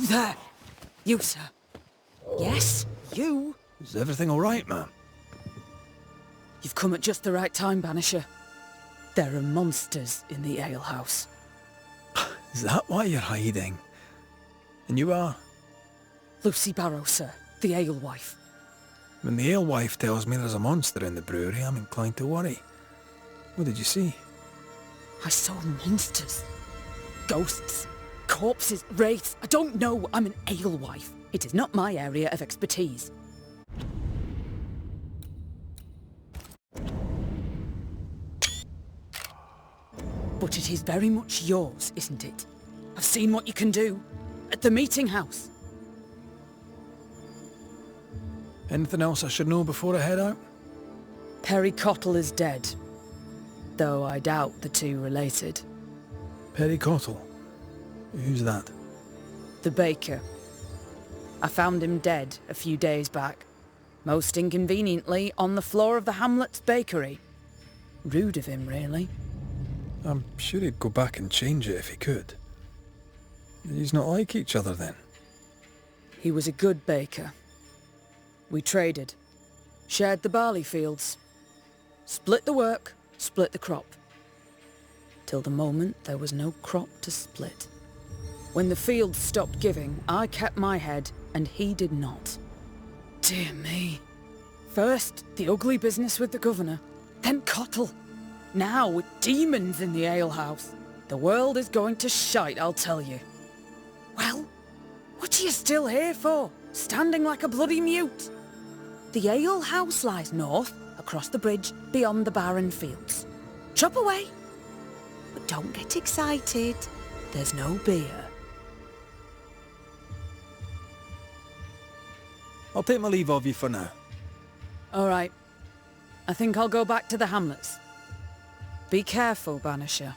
there! You, sir. Yes, you. Is everything all right, ma'am? You've come at just the right time, Banisher. There are monsters in the alehouse. Is that why you're hiding? And you are? Lucy Barrow, sir. The alewife. When the alewife tells me there's a monster in the brewery, I'm inclined to worry. What did you see? I saw monsters. Ghosts. Corpses. Wraiths. I don't know. I'm an alewife. It is not my area of expertise. But it is very much yours, isn't it? I've seen what you can do. At the meeting house. Anything else I should know before I head out? Perry Cottell is dead. Though I doubt the two related. Perry Cottell? Who's that? The baker. I found him dead a few days back. Most inconveniently on the floor of the Hamlet's bakery. Rude of him, really. I'm sure he'd go back and change it if he could. He's not like each other then? He was a good baker. We traded. Shared the barley fields. Split the work, split the crop. Till the moment there was no crop to split. When the fields stopped giving, I kept my head and he did not. Dear me. First, the ugly business with the governor. Then Cottell. Now, with demons in the alehouse. The world is going to shite, I'll tell you. Well, what are you still here for? Standing like a bloody mute? The alehouse lies north, across the bridge, beyond the barren fields. Chop away. But don't get excited. There's no beer. I'll take my leave of you for now. All right. I think I'll go back to the Hamlets. Be careful, Banisher.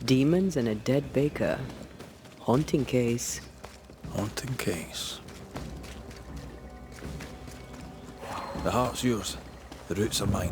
Demons and a dead baker. Haunting case. Haunting case. The heart's yours. The roots are mine.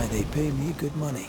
They pay me good money.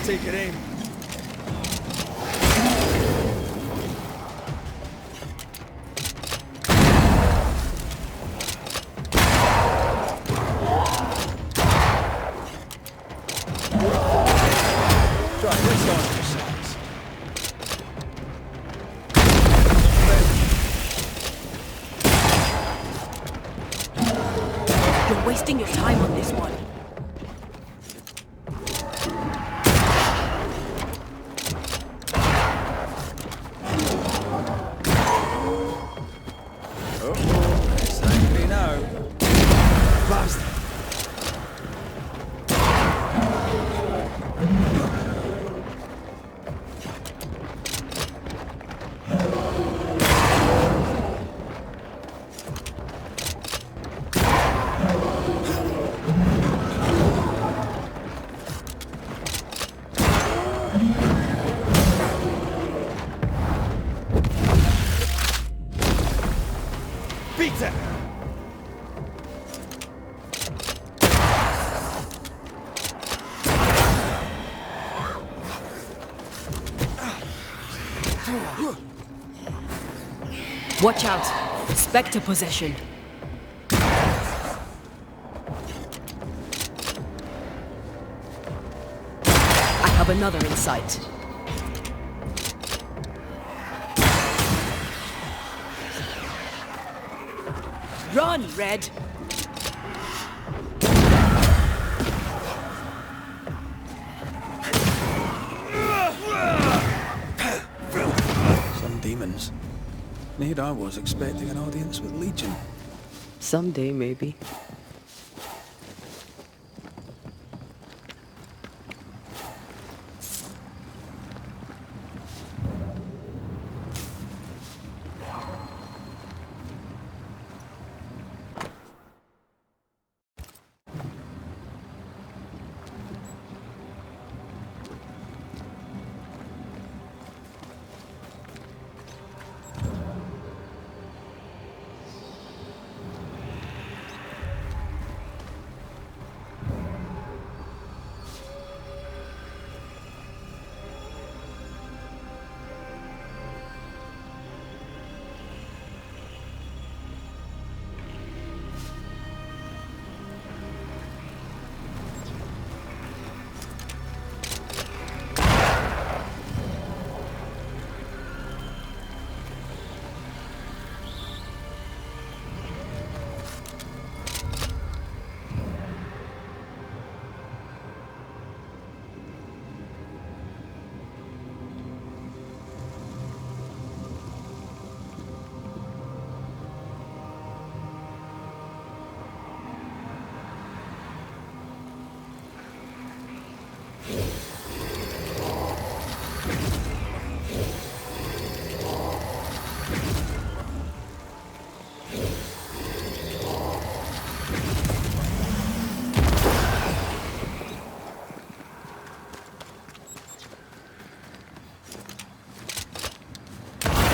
taking aim. Try this on yourselves. You're wasting your time on this one. It's angry now. Bastard. Beat it! Watch out. Spectre possession. I have another in sight. Run, Red! Some demons. Here I was expecting an audience with Legion. Someday, maybe.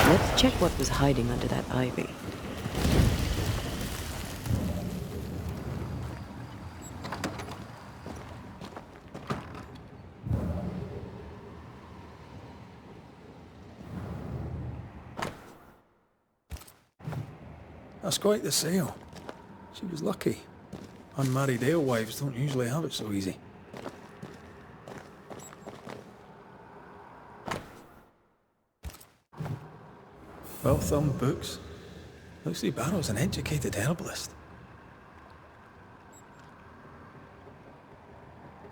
Let's check what was hiding under that ivy. That's quite the sale. She was lucky. Unmarried alewives don't usually have it so easy. Well-thumbed books. Lucy Barrow's an educated herbalist.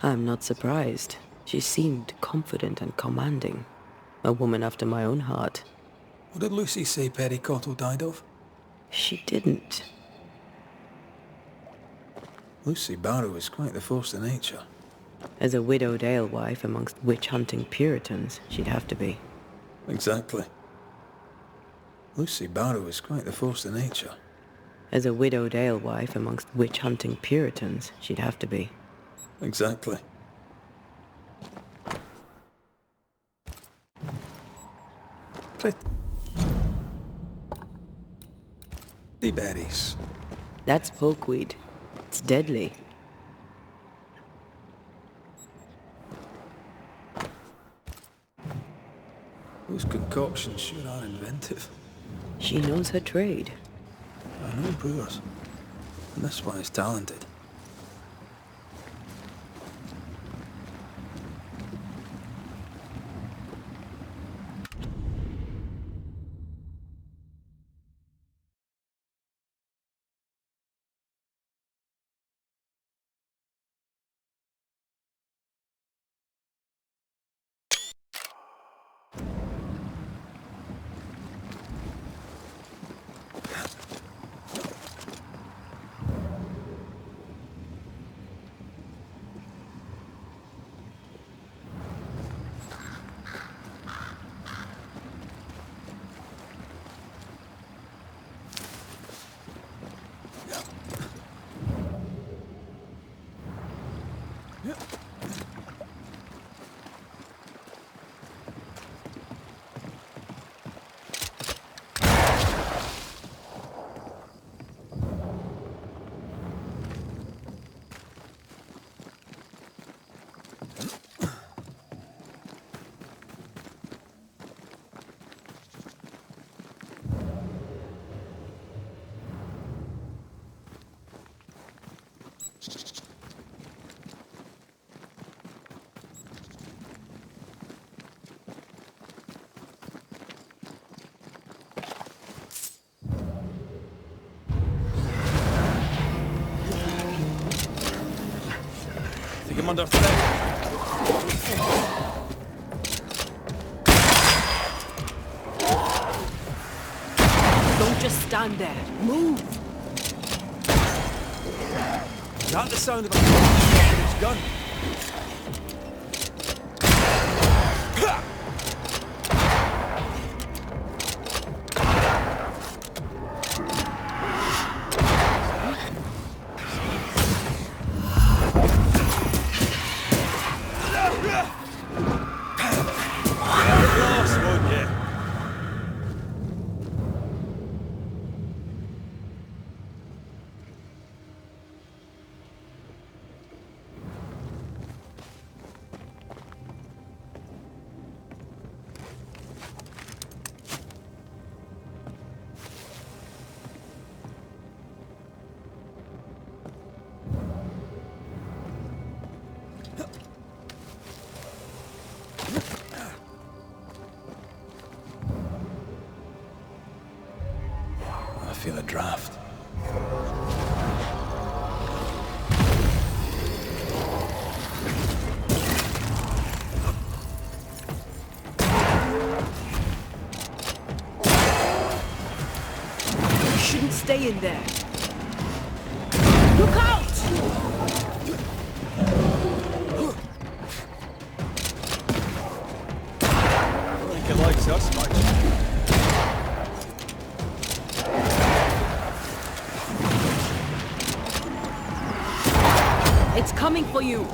I'm not surprised. She seemed confident and commanding. A woman after my own heart. What did Lucy say Perry Cottell died of? She didn't. Lucy Barrow is quite the force of nature. As a widowed alewife amongst witch-hunting Puritans, she'd have to be. Exactly. Lucy Barrow is quite the force of nature. As a widowed alewife amongst witch-hunting Puritans, she'd have to be. Exactly. Pretty berries. That's pokeweed. It's deadly. Those concoctions sure are inventive. She knows her trade. I know brewers. And this one is talented. Take him under threat. Don't just stand there. Move! Is that the sound of a dropping his gun? I feel a draft. You shouldn't stay in there. Look out! I don't think he likes us much. It's coming for you.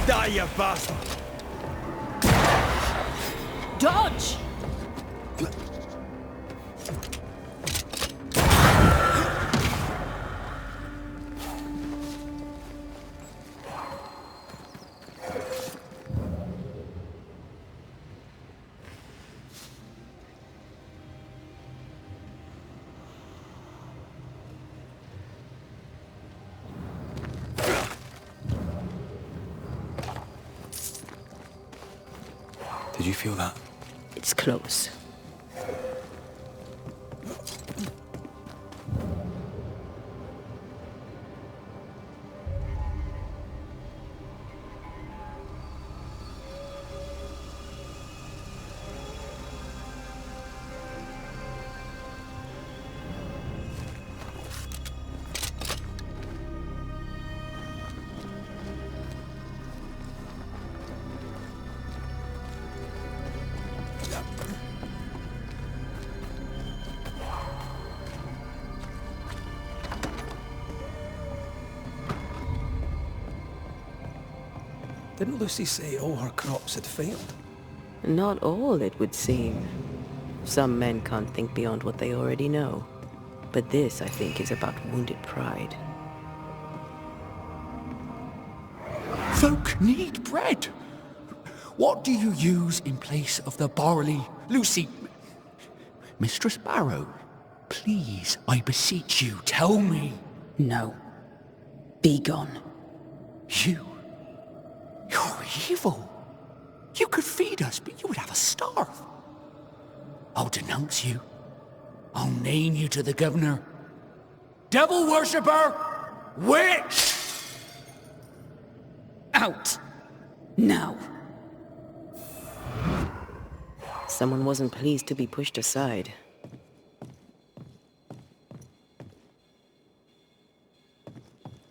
Die, you bastard! Dodge! Did you feel that? It's close. Didn't Lucy say all her crops had failed? Not all, it would seem. Some men can't think beyond what they already know. But this, I think, is about wounded pride. Folk need bread. What do you use in place of the barley, Lucy? Mistress Barrow, please, I beseech you, tell me. No. Be gone. You're evil. You could feed us, but you would have us starve. I'll denounce you. I'll name you to the governor. Devil worshipper! Witch! Out! Now! Someone wasn't pleased to be pushed aside.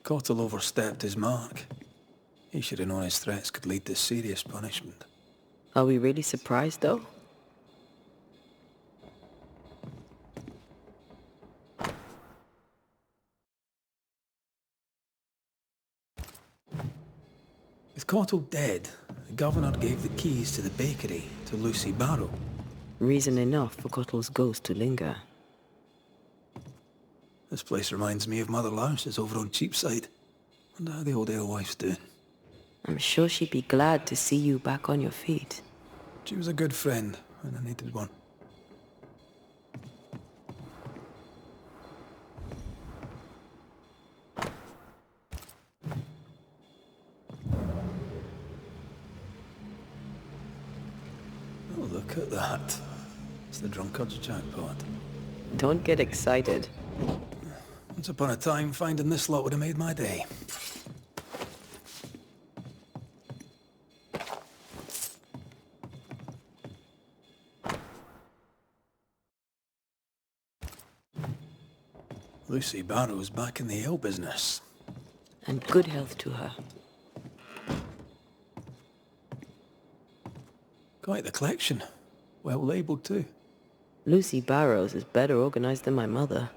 Cottell overstepped his mark. He should have known his threats could lead to serious punishment. Are we really surprised, though? With Cottell dead, the governor gave the keys to the bakery to Lucy Barrow. Reason enough for Cottell's ghost to linger. This place reminds me of Mother Louse's over on Cheapside. Wonder how the old alewife's doing. I'm sure she'd be glad to see you back on your feet. She was a good friend when I needed one. Oh, look at that. It's the drunkard's jackpot. Don't get excited. Once upon a time, finding this lot would have made my day. Lucy Barrow's back in the ale business. And good health to her. Quite the collection. Well labelled too. Lucy Barrows is better organized than my mother.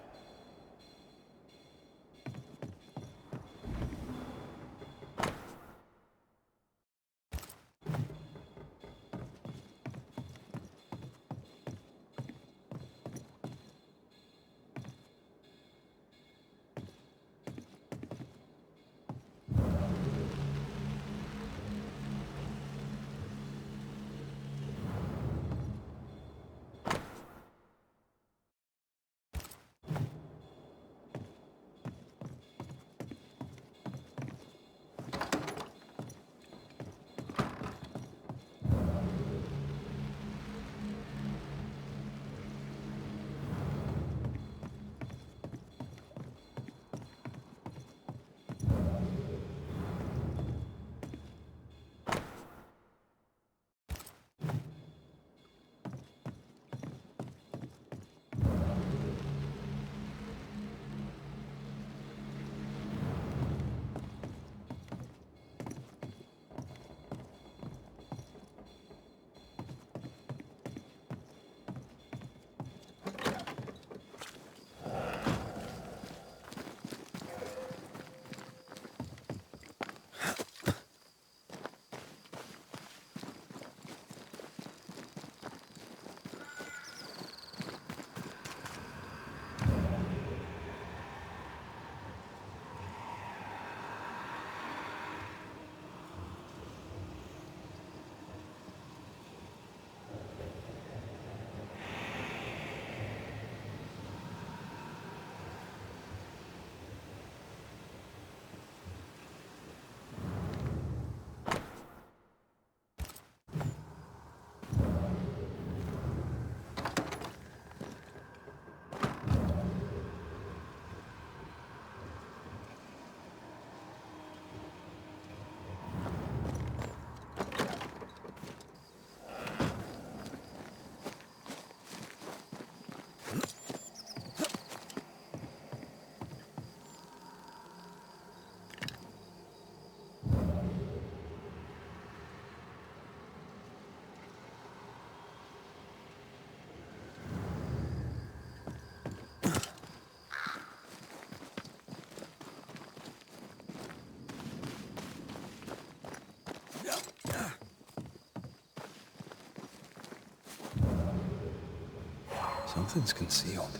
Something's concealed.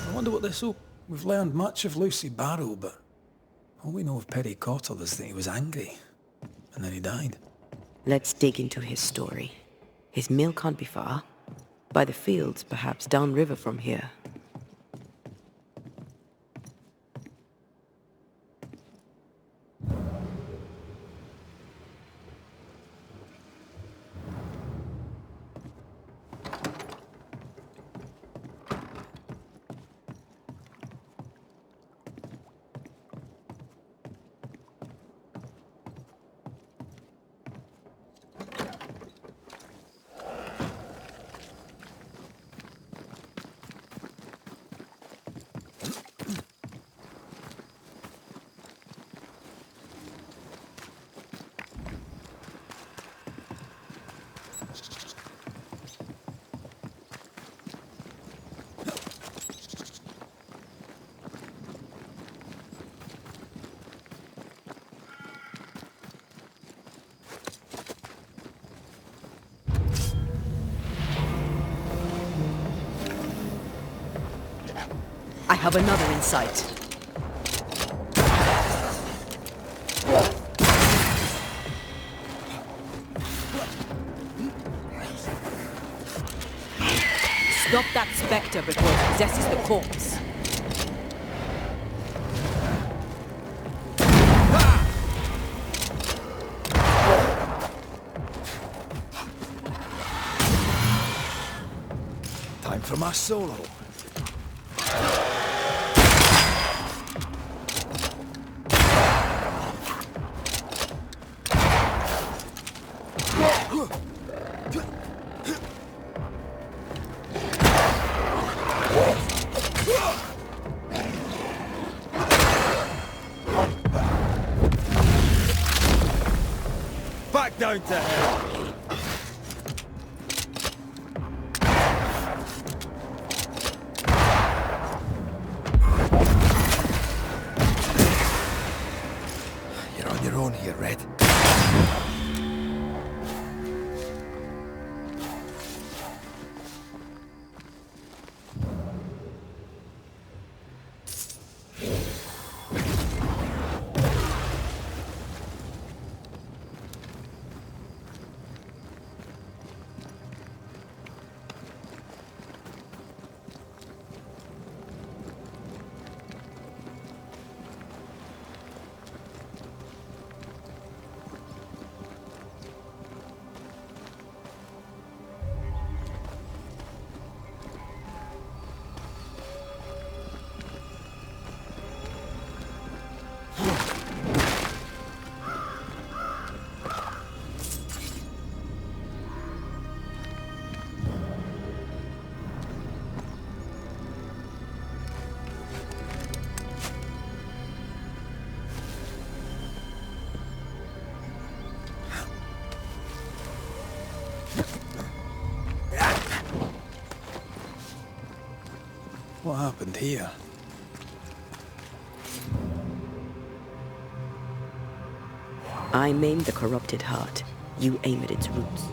I wonder what this will... We've learned much of Lucy Barrow, but all we know of Perry Cottell is that he was angry, and then he died. Let's dig into his story. His mill can't be far. By the fields, perhaps downriver from here. I have another in sight. Stop that spectre before it possesses the corpse. Time for my solo. Back down to hell. You're on your own here, Red. What happened here? I maim the corrupted heart. You aim at its roots.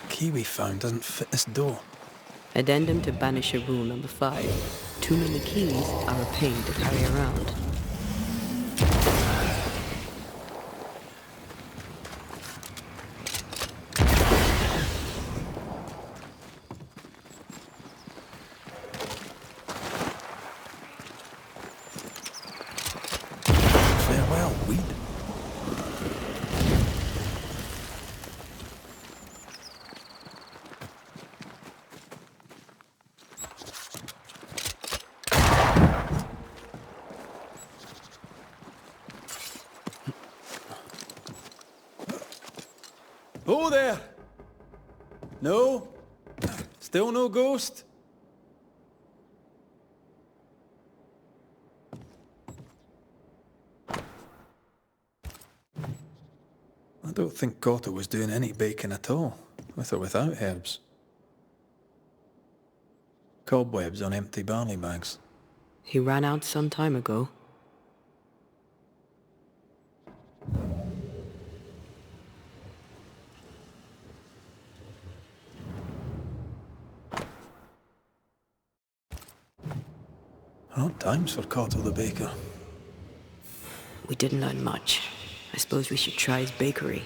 The key we found doesn't fit this door. Addendum to Banisher Rule number 5. Too many keys are a pain to carry around. Farewell, weed. Oh there! No? Still no ghost? I don't think Cottell was doing any baking at all, with or without herbs. Cobwebs on empty barley bags. He ran out some time ago. Odd times for Cottell the baker. We didn't learn much. I suppose we should try his bakery.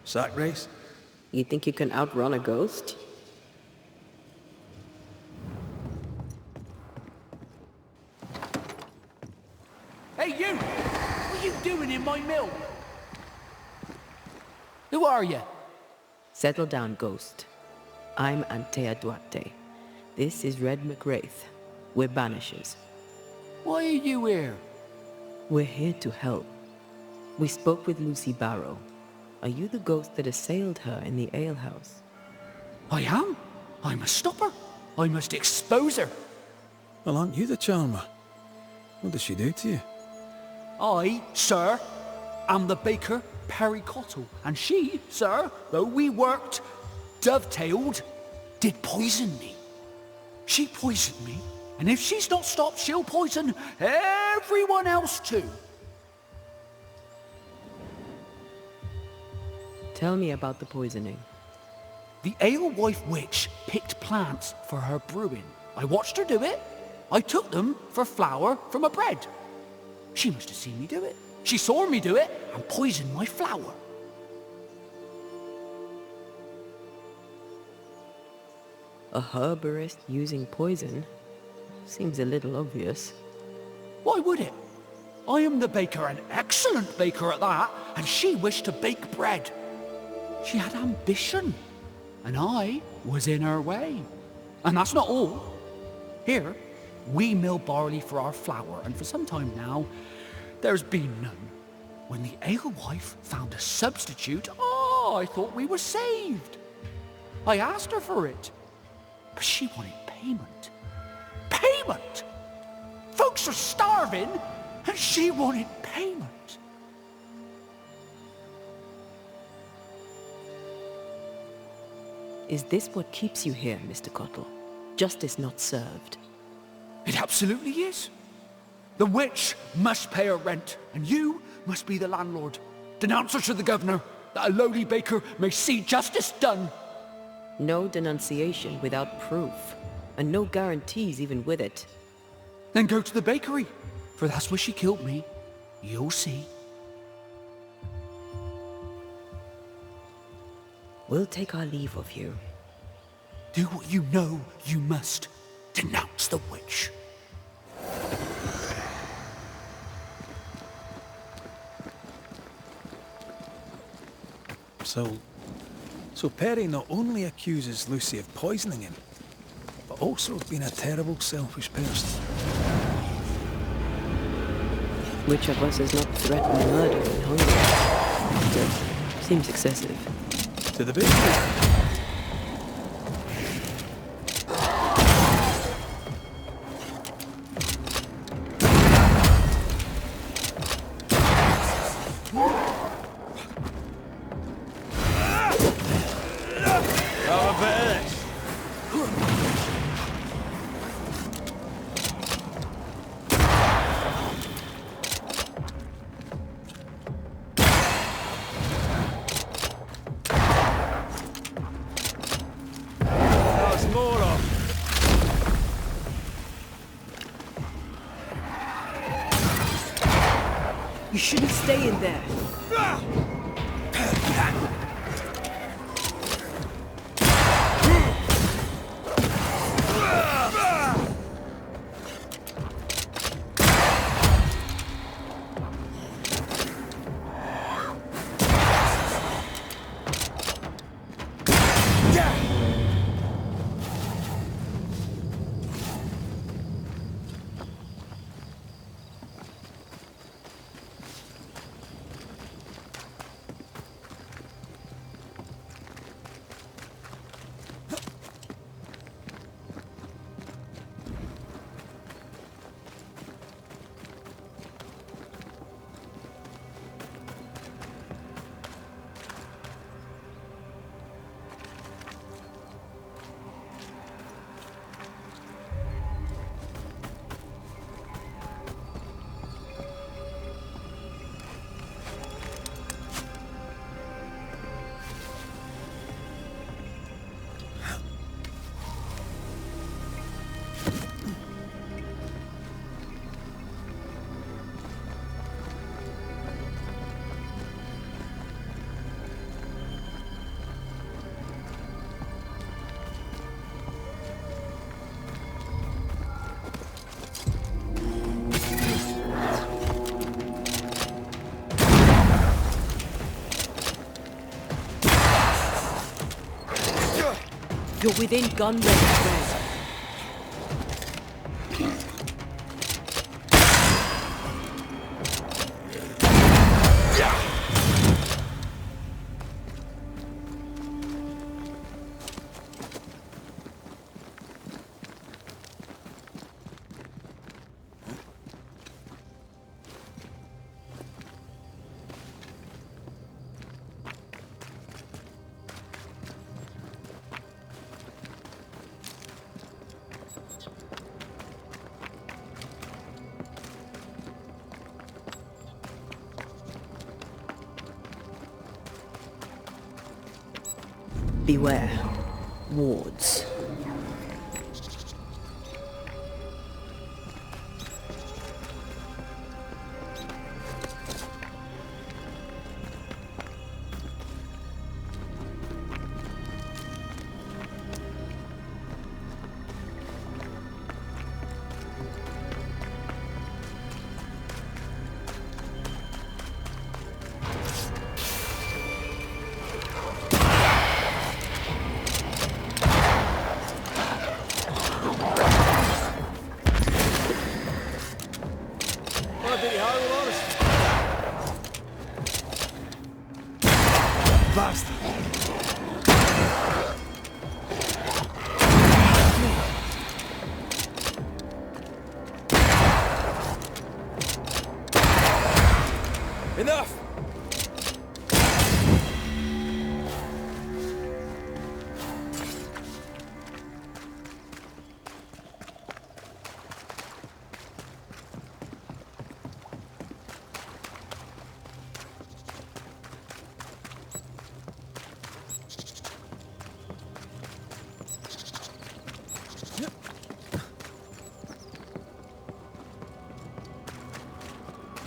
Sack race? You think you can outrun a ghost? Hey, you! What are you doing in my mill? Who are you? Settle down, ghost. I'm Antea Duarte. This is Red McWraith. We're Banishers. Why are you here? We're here to help. We spoke with Lucy Barrow. Are you the ghost that assailed her in the alehouse? I am. I must stop her. I must expose her. Well, aren't you the charmer? What did she do to you? I, sir, am the baker Perry Cottell, and she, sir, though we worked dovetailed, did poison me. She poisoned me, and if she's not stopped, she'll poison everyone else too. Tell me about the poisoning. The alewife witch picked plants for her brewing. I watched her do it. I took them for flour from a bread. She must have seen me do it. She saw me do it and poisoned my flour. A herborist using poison? Seems a little obvious. Why would it? I am the baker, an excellent baker at that, and she wished to bake bread. She had ambition, and I was in her way. And that's not all. Here, we mill barley for our flour, and for some time now, there's been none. When the alewife found a substitute, I thought we were saved. I asked her for it, but she wanted payment. Payment! Folks are starving, and she wanted payment. Is this what keeps you here, Mr. Cottell? Justice not served. It absolutely is. The witch must pay her rent, and you must be the landlord. Denounce her to the governor, that a lowly baker may see justice done. No denunciation without proof, and no guarantees even with it. Then go to the bakery, for that's where she killed me. You'll see. We'll take our leave of you. Do what you know you must. Denounce the witch. So Perry not only accuses Lucy of poisoning him, but also of being a terrible, selfish person. Which of us has not threatened murder and hunger? Still, seems excessive. To the bakery. You shouldn't stay in there. You're within gun range, Red. Beware. Wards.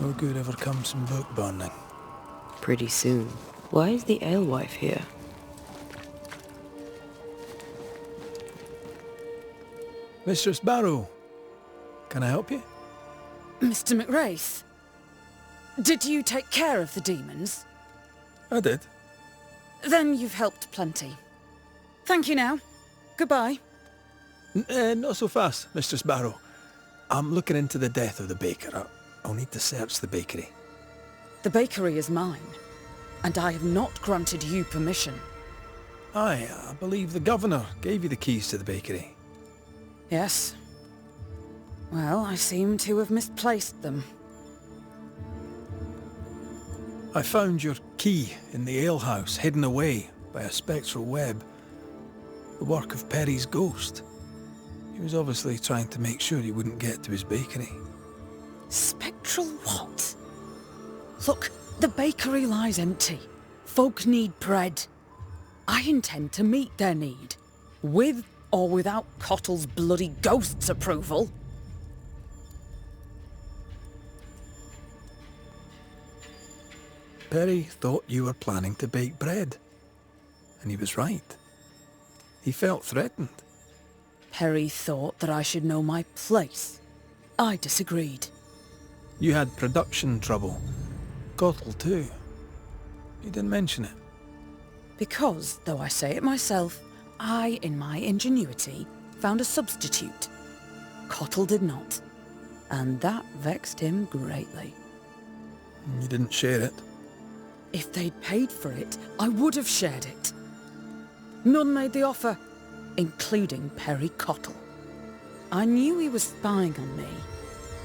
No good ever comes from book burning. Pretty soon. Why is the alewife here? Mistress Barrow, can I help you? Mr. McWraith, did you take care of the demons? I did. Then you've helped plenty. Thank you now. Goodbye. Not so fast, Mistress Barrow. I'm looking into the death of the baker. I'll need to search the bakery. The bakery is mine, and I have not granted you permission. Aye, I believe the governor gave you the keys to the bakery. Yes. Well, I seem to have misplaced them. I found your key in the alehouse, hidden away by a spectral web. The work of Perry's ghost. He was obviously trying to make sure he wouldn't get to his bakery. Spectral what? Look, the bakery lies empty. Folk need bread. I intend to meet their need, with or without Cottell's bloody ghost's approval. Perry thought you were planning to bake bread. And he was right. He felt threatened. Perry thought that I should know my place. I disagreed. You had production trouble. Cottell too. You didn't mention it. Because, though I say it myself, I, in my ingenuity, found a substitute. Cottell did not. And that vexed him greatly. You didn't share it. If they'd paid for it, I would have shared it. None made the offer, including Perry Cottell. I knew he was spying on me,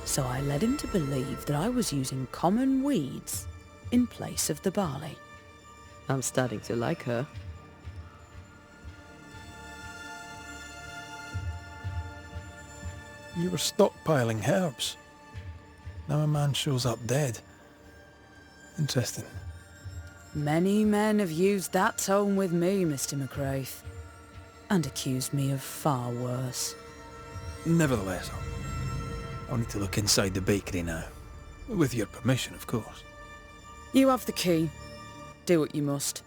so I led him to believe that I was using common weeds in place of the barley. I'm starting to like her. You were stockpiling herbs. Now a man shows up dead. Interesting. Many men have used that tone with me, Mr. McWraith, and accused me of far worse. Nevertheless, I'll need to look inside the bakery now. With your permission, of course. You have the key. Do what you must.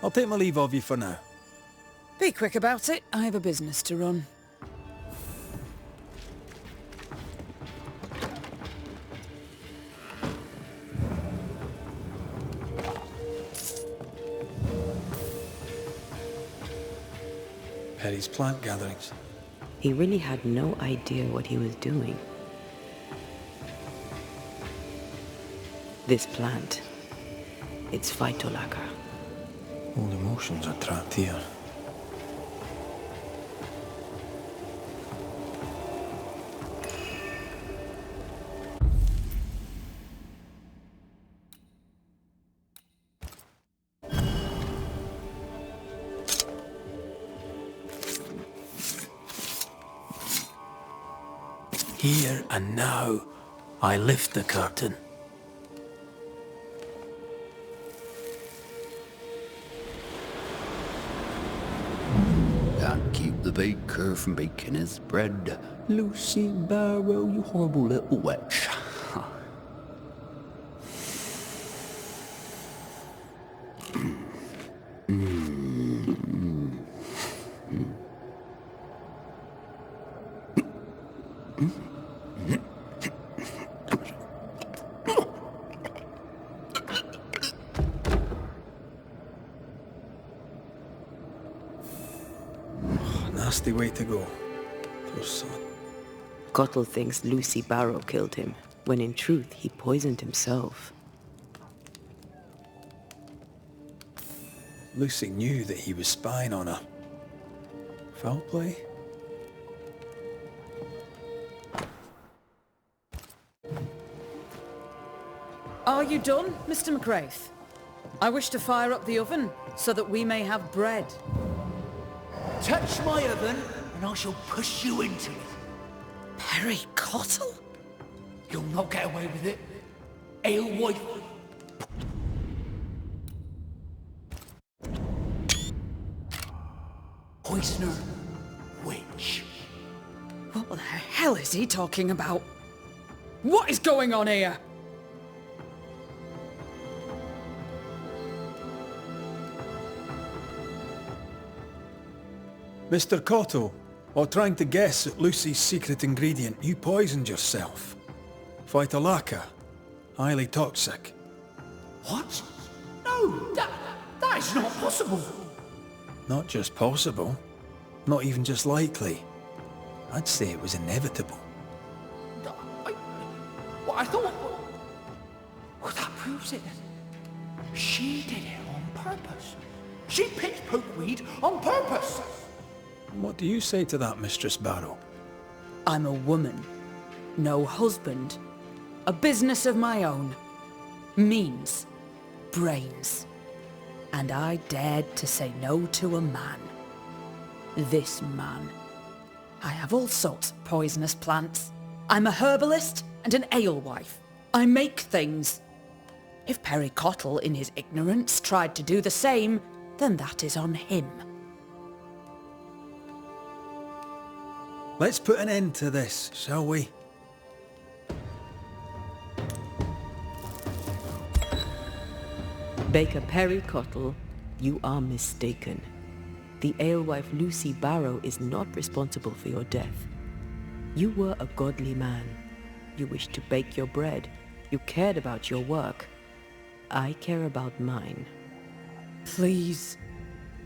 I'll take my leave of you for now. Be quick about it. I have a business to run. Perry's plant gatherings. He really had no idea what he was doing. This plant, it's phytolacca. All emotions are trapped here. Here and now, I lift the curtain. Can't keep the baker from baking his bread. Lucy Barrow, you horrible little witch. Nasty way to go. Poor son. Cottell thinks Lucy Barrow killed him, when in truth he poisoned himself. Lucy knew that he was spying on her. Foul play? Are you done, Mr. McWraith? I wish to fire up the oven so that we may have bread. Touch my oven, and I shall push you into it. Perry Cottell? You'll not get away with it. Alewife. Poisoner. Witch. What the heck? hell is he talking about? What is going on here? Mr. Cottell, while trying to guess at Lucy's secret ingredient, you poisoned yourself. Phytolacca, highly toxic. What? No, that is not possible. Not just possible, not even just likely. I'd say it was inevitable. I thought... Well, that proves it. She did it on purpose. She picked pokeweed on purpose. What do you say to that, Mistress Barrow? I'm a woman, no husband. A business of my own. Means, brains. And I dared to say no to a man. This man. I have all sorts of poisonous plants. I'm a herbalist and an alewife. I make things. If Perry Cottell, in his ignorance, tried to do the same, then that is on him. Let's put an end to this, shall we? Baker Perry Cottell, you are mistaken. The alewife Lucy Barrow is not responsible for your death. You were a godly man. You wished to bake your bread. You cared about your work. I care about mine. Please,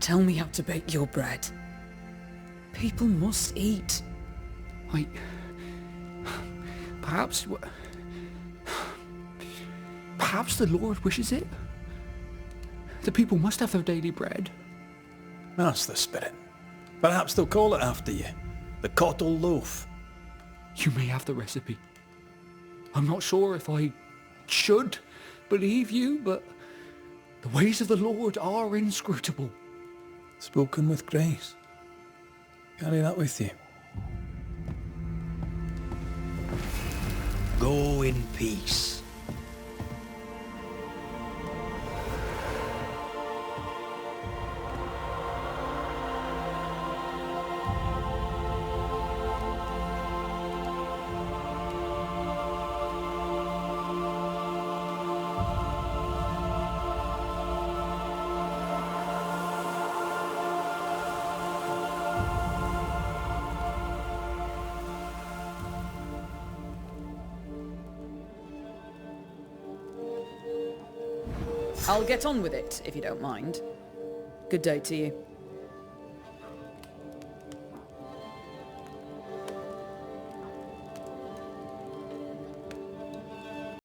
tell me how to bake your bread. People must eat. Perhaps the Lord wishes it. The people must have their daily bread. That's the spirit. Perhaps they'll call it after you. The Cottell loaf. You may have the recipe. I'm not sure if I should believe you, but the ways of the Lord are inscrutable. Spoken with grace. Carry that with you. Go in peace. I'll get on with it, if you don't mind. Good day to you.